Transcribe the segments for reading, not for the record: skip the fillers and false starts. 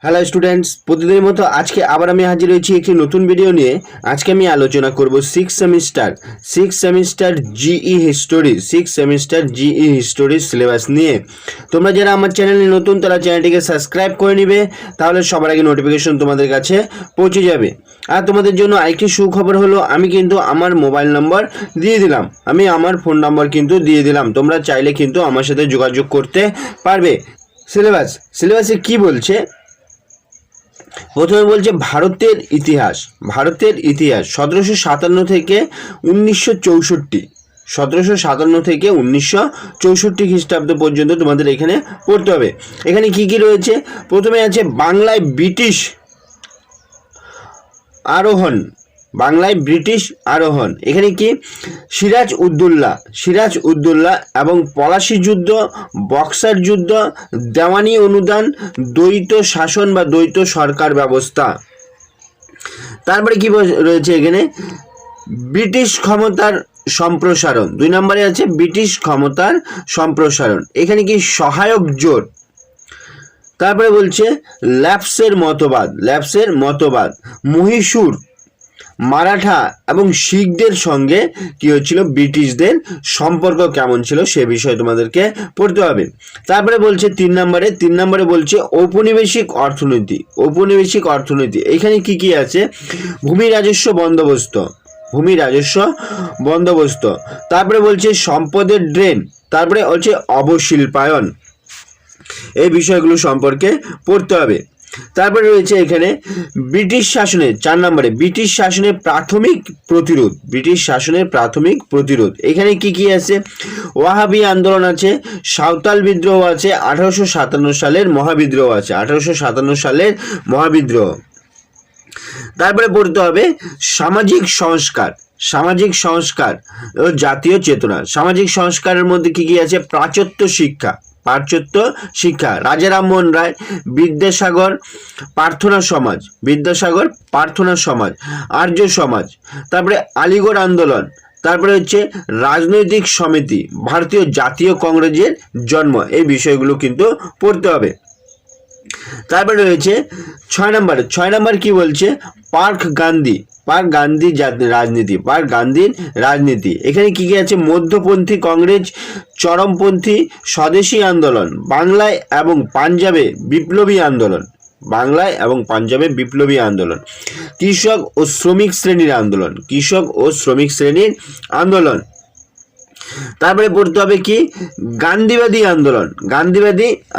Hello students, প্রতিদিনের মতো আজকে আবার আমি হাজির হয়েছি একটি নতুন ভিডিও নিয়ে। আজকে আমি আলোচনা করব six semester GE history syllabus নিয়ে। তোমরা যারা আমার চ্যানেলে নতুন তারা চ্যানেলটিকে সাবস্ক্রাইব করে নিবে, তাহলে সবার আগে নোটিফিকেশন তোমাদের কাছে পৌঁছে যাবে। আর তোমাদের জন্য আরেকটি সুখবর হলো, আমি কিন্তু আমার মোবাইল নাম্বার দিয়ে দিলাম, আমি আমার ফোন নাম্বার কিন্তু দিয়ে দিলাম। তোমরা চাইলে কিন্তু আমার সাথে যোগাযোগ করতে পারবে। সিলেবাসে কি বলছে? প্রথমে বলছে ভারতের ইতিহাস 1757 থেকে 1964। 1757 থেকে 1964 খ্রিস্টাব্দ পর্যন্ত তোমাদের এখানে পড়তে হবে। এখানে কি কি রয়েছে? প্রথমে আছে বাংলায় ব্রিটিশ আরোহণ। এখানে কি সিরাজ উদ্দৌলা এবং পলাশী যুদ্ধ, বক্সার যুদ্ধ, দেওয়ানি অনুদান, দ্বৈত শাসন বা দ্বৈত সরকার ব্যবস্থা। তারপরে কি রয়েছে এখানে? ব্রিটিশ ক্ষমতার সম্প্রসারণ। 2 নম্বরে আছে ব্রিটিশ ক্ষমতার সম্প্রসারণ। এখানে কি সহায়ক জোট। তারপরে বলছে ল্যাপসের মতবাদ। মহীশূর, মারাঠা এবং শিখদের সঙ্গে কি হচ্ছিল, ব্রিটিশদের সম্পর্ক কেমন ছিল সে বিষয়ে তোমাদেরকে পড়তে হবে। তারপরে বলছে 3 নম্বরে বলছে ঔপনিবেশিক অর্থনীতি। এখানে কি কি আছে? ভূমি রাজস্ব বন্দোবস্ত। তারপরে বলছে সম্পদের ড্রেন। তারপরে হচ্ছে অবশিল্পায়ন। এই বিষয়গুলো সম্পর্কে পড়তে হবে। তারপরে রয়েছে এখানে ব্রিটিশ শাসনের 4 নম্বরে ব্রিটিশ শাসনের প্রাথমিক প্রতিরোধ। এখানে কি কি আছে? ওয়াহাবি আন্দোলন আছে, সাঁওতাল বিদ্রোহ আছে, 1857 সালের মহাবিদ্রোহ। তারপরে পড়তে হবে সামাজিক সংস্কার ও জাতীয় চেতনা। সামাজিক সংস্কারের মধ্যে কি কি আছে? প্রাচ্যত্ব শিক্ষা, রাজা রামমোহন রায়, বিদ্যাসাগর প্রার্থনা সমাজ, আর্য সমাজ। তারপরে আলিগড় আন্দোলন। তারপরে হচ্ছে রাজনৈতিক সমিতি, ভারতীয় জাতীয় কংগ্রেসের জন্ম। এই বিষয়গুলো কিন্তু পড়তে হবে। তারপরে রয়েছে 6 নম্বর কি বলছে? পার্ক গান্ধীর রাজনীতি। এখানে কি কি আছে? মধ্যপন্থী কংগ্রেস, চরমপন্থী স্বদেশী আন্দোলন, বাংলায় এবং পাঞ্জাবে বিপ্লবী আন্দোলন, কৃষক ও শ্রমিক শ্রেণীর আন্দোলন। তারপরে পড়তে হবে কি? গান্ধীবাদী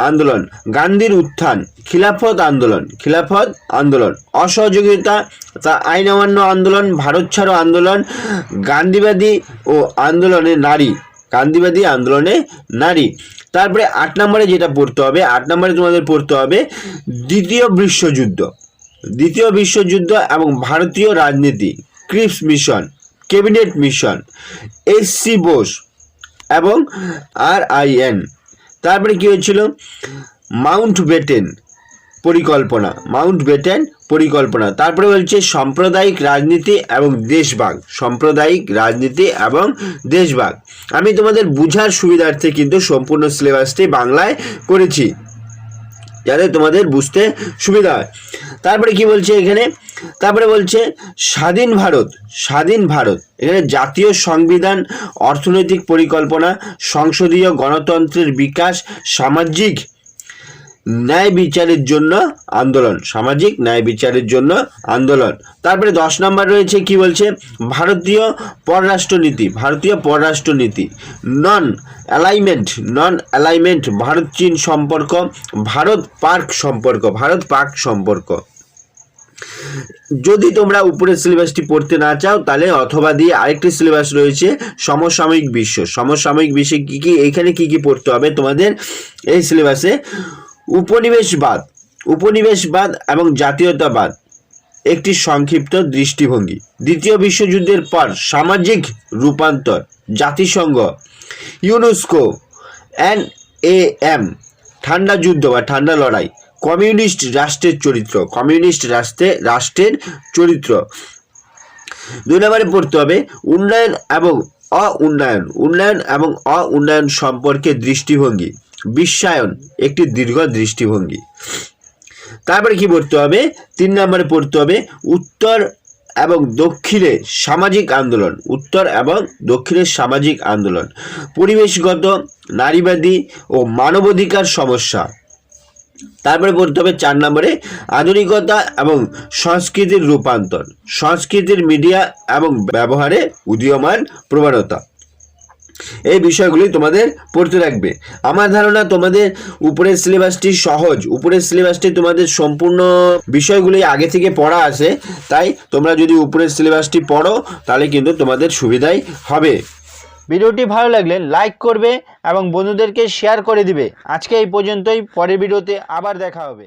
আন্দোলন, গান্ধীর উত্থান, খিলাফত আন্দোলন, অসহযোগিতা, আইন অমান্য আন্দোলন, ভারত ছাড়ো আন্দোলন, গান্ধীবাদী আন্দোলনে নারী। তারপরে 8 নম্বরে যেটা পড়তে হবে, 8 নম্বরে তোমাদের পড়তে হবে দ্বিতীয় বিশ্বযুদ্ধ এবং ভারতীয় রাজনীতি, Cripps mission, cabinet mission, S C. Bose এবং RIN। তারপরে কি হয়েছিল? মাউন্ট বেটেন পরিকল্পনা। তারপরে বলছে সাম্প্রদায়িক রাজনীতি এবং দেশভাগ। আমি তোমাদের বুঝার সুবিধার্থে কিন্তু সম্পূর্ণ সিলেবাসটি বাংলায় করেছি, যাতে তোমাদের বুঝতে সুবিধা হয়। তারপরে কি বলছে এখানে? তারপরে বলছে স্বাধীন ভারত। এখানে জাতীয় সংবিধান, অর্থনৈতিক পরিকল্পনা, সংসদীয় গণতন্ত্রের বিকাশ, সামাজিক ন্যায় বিচারের জন্য আন্দোলন। তারপরে 10 নম্বর রয়েছে কি বলছে? ভারতীয় পররাষ্ট্রনীতি, নন অ্যালাইনমেন্ট, ভারত চীন সম্পর্ক, ভারত পাক সম্পর্ক। যদি তোমরা উপরের সিলেবাসটি পড়তে না চাও, তাহলে অথবা দিয়ে আরেকটি সিলেবাস রয়েছে সমসাময়িক বিশ্বে কি কি, এখানে কি কি পড়তে হবে তোমাদের এই সিলেবাসে? উপনিবেশবাদ এবং জাতীয়তাবাদ একটি সংক্ষিপ্ত দৃষ্টিভঙ্গি, দ্বিতীয় বিশ্বযুদ্ধের পর সামাজিক রূপান্তর, জাতিসংঘ, ইউনেস্কো, NAM, ঠান্ডা যুদ্ধ বা ঠান্ডা লড়াই, কমিউনিস্ট রাষ্ট্রের চরিত্র। 2 নম্বরে পড়তে হবে উন্নয়ন এবং অ-উন্নয়ন সম্পর্কে দৃষ্টিভঙ্গি, বিশ্বায়ন একটি দীর্ঘ দৃষ্টিভঙ্গি। তারপরে কি পড়তে হবে, 3 নম্বরে পড়তে হবে উত্তর এবং দক্ষিণে সামাজিক আন্দোলন, উত্তর এবং দক্ষিণের সামাজিক আন্দোলন, পরিবেশগত, নারীবাদী ও মানবাধিকার সমস্যা। তারপরে পড়তে হবে 4 নম্বরে আধুনিকতা এবং সংস্কৃতির রূপান্তর, সংস্কৃতির মিডিয়া এবং ব্যবহারে উদীয়মান প্রবণতা। এই বিষয়গুলি তোমাদের পড়তে থাকবে। আমার ধারণা তোমাদের উপরের সিলেবাসটি সহজ, উপরের সিলেবাসটি তোমাদের সম্পূর্ণ বিষয়গুলি আগে থেকে পড়া আছে, তাই তোমরা যদি উপরের সিলেবাসটি পড়ো তাহলে কিন্তু তোমাদের সুবিধাই হবে। ভিডিওটি ভালো লাগলে লাইক করবে এবং বন্ধুদেরকে শেয়ার করে দিবে। আজকে এই পর্যন্তই, পরের ভিডিওতে আবার দেখা হবে।